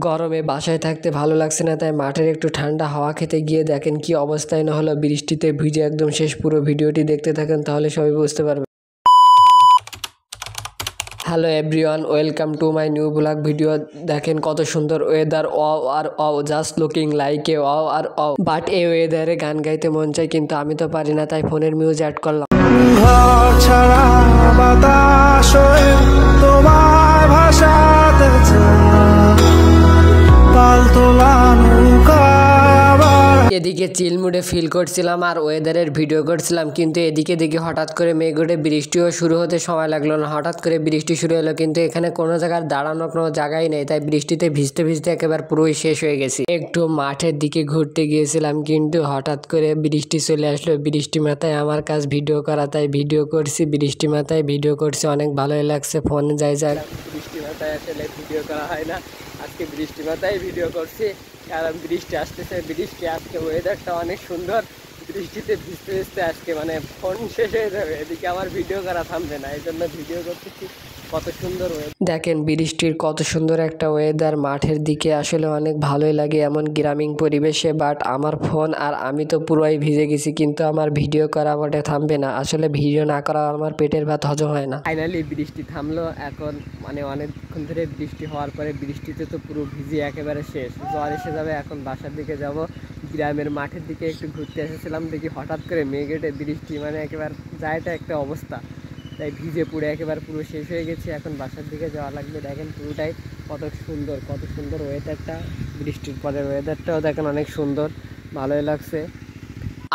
গরমে বাসায় থাকতে ভালো লাগছে না, তাই মাঠের একটু ঠান্ডা হাওয়া খেতে গিয়ে দেখেন কি অবস্থায় না হলো, বৃষ্টিতে ভিজে একদম শেষ। পুরো ভিডিওটি দেখতে থাকেন, তাহলে সবাই বুঝতে পারবে। Hello everyone, welcome to my new blog video. দেখেন কত সুন্দর ওয়েদার, ওয়াও আর wow, just looking like a wow আর ওয়াও। বাট এই ওয়েদারে গান গাইতে মন চায়, কিন্তু আমি তো পারি না, তাই ফোনের মিউজ অ্যাড করলাম। ঘর ছাড়া বাতাস হয়ে তোমার ভাষাতে পালতোলা নৌকা। এদিকে চিল মুডে ফিল করছিলাম আর ওয়েদারের ভিডিও করছিলাম, কিন্তু এদিকে দেখি হঠাৎ করে মেঘ উঠে বৃষ্টিও শুরু হতে সময় লাগলো না। হঠাৎ করে বৃষ্টি শুরু হলো, কিন্তু এখানে কোনো জায়গার দাঁড়ানোর কোনো জায়গাই নেই, তাই বৃষ্টিতে ভিজতে ভিজতে একেবারে পুরোই শেষ হয়ে গেছি। একটু মাঠের দিকে ঘুরতে গিয়েছিলাম, কিন্তু হঠাৎ করে বৃষ্টি চলে আসলো। বৃষ্টি মাথায় আমার কাজ ভিডিও করা, তাই ভিডিও করছি। বৃষ্টি মাথায় ভিডিও করছি, অনেক ভালোই লাগছে। ফোনে যাই বৃষ্টি মাথায় আসলে ভিডিও করা হয় না, আজকে বৃষ্টি মাথায় ভিডিও করছি, কারণ বৃষ্টি আসতেছে। বৃষ্টি আজকে ওয়েদারটা অনেক সুন্দর, বৃষ্টিতে ভিজতে ভিজতে আজকে মানে ফোন শেষ হয়ে যাবে। এদিকে আমার ভিডিও করা থামবে না, এই জন্য ভিডিও করতেছি। কত সুন্দর দেখেন বৃষ্টির কত সুন্দর একটা ওয়েদার। মাঠের দিকে আসলে অনেক ভালোই লাগে এমন গ্রামীণ পরিবেশে। বাট আমার ফোন আর আমি তো পুরোই ভিজে গেছি, কিন্তু আমার ভিডিও করা মোটে থামবে না। আসলে ভিডিও না করা আমার পেটের ভাত হজম হয় না। ফাইনালি বৃষ্টি থামলো। এখন মানে অনেকক্ষণ ধরে বৃষ্টি হওয়ার পরে বৃষ্টিতে তো পুরো ভিজে একেবারে শেষ, জ্বর এসে যাবে। এখন বাসার দিকে যাব। গ্রামের মাঠের দিকে একটু ঘুরতে এসেছিলাম, দেখি হঠাৎ করে মেঘেটে বৃষ্টি, মানে একেবারে যায়টা একটা অবস্থা, তাই ভিজে পুড়ে একেবারে পুরো শেষ হয়ে গেছে। এখন বাসার দিকে যাওয়া লাগবে। দেখেন পুরোটাই কত সুন্দর ওয়েদারটা। বৃষ্টির পরের ওয়েদারটাও দেখেন অনেক সুন্দর, ভালোই লাগছে।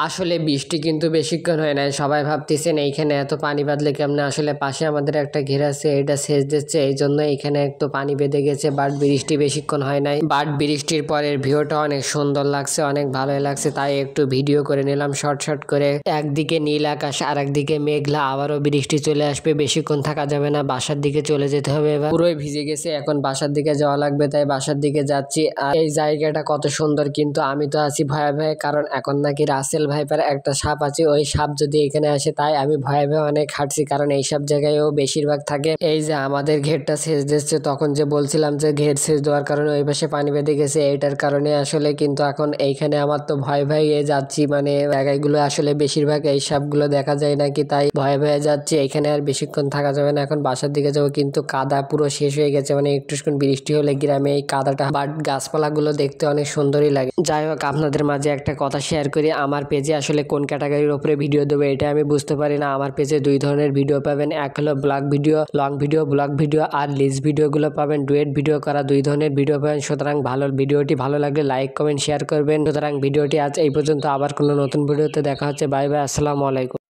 আসলে বৃষ্টি কিন্তু বেশিক্ষণ হয় নাই। সবাই ভাবতেছেন এইখানে এত পানি বাঁধলে কেমনে, আসলে পাশে আমাদের একটা ঘের আছে, এটা সেচ দিচ্ছে, এই জন্য এইখানে একটু পানি বেঁধে গেছে। বাট বৃষ্টি বেশিক্ষণ হয় নাই। বাট বৃষ্টির পরের ভিউটা অনেক সুন্দর লাগছে, অনেক ভালোই লাগছে, তাই একটু ভিডিও করে নিলাম শর্ট করে। একদিকে নীল আকাশ আর একদিকে মেঘলা, আবারও বৃষ্টি চলে আসবে, বেশিক্ষণ থাকা যাবে না, বাসার দিকে চলে যেতে হবে। এবার পুরোই ভিজে গেছে, এখন বাসার দিকে যাওয়া লাগবে, তাই বাসার দিকে যাচ্ছি। আর এই জায়গাটা কত সুন্দর, কিন্তু আমি তো আছি ভয়ে, কারণ এখন নাকি রাসেল ভাইপার একটা সাপ আছে, ওই সাপ যদি এখানে আসে, তাই আমি ভয়ে অনেক হাঁটছি, কারণ এইসব জায়গায়ও বেশিরভাগ থাকে। এই যে আমাদের ঘেরটা সেচ দিচ্ছে, তখন যে বলছিলাম যে ঘের সেচ দেওয়ার কারণে ওই পাশে পানি বেঁধে গেছে, এইটার কারণে আসলে। কিন্তু এখন এইখানে আমার তো ভয়ে যাচ্ছি, মানে জায়গাগুলো আসলে বেশিরভাগ এই সাপগুলো দেখা যায় নাকি, তাই ভয়ে যাচ্ছি। এখানে আর বেশিক্ষণ থাকা যাবে না, এখন বাসার দিকে যাবো। কিন্তু কাদা পুরো শেষ হয়ে গেছে, মানে একটুক্ষণ বৃষ্টি হলে গ্রামে এই কাদাটা। বাট গাছপালাগুলো দেখতে অনেক সুন্দরই লাগে। যাই হোক, আপনাদের মাঝে একটা কথা শেয়ার করি। আমার পেজে আসলে কোন ক্যাটাগরির উপরে ভিডিও দেবো এটা আমি বুঝতে পারি না। আমার পেজে দুই ধরনের ভিডিও পাবেন, এক হলো blog video, long video, blog video, আর লিস্ট ভিডিওগুলো পাবেন, ডুয়েট ভিডিও করা, দুই ধরনের ভিডিও পাবেন। সুতরাং ভিডিওটি ভালো লাগলে লাইক কমেন্ট শেয়ার করবেন। সুতরাং ভিডিওটি আজ এই পর্যন্ত, আবার কোনো নতুন ভিডিওতে দেখা হচ্ছে। বাই বাই, আসসালামু আলাইকুম।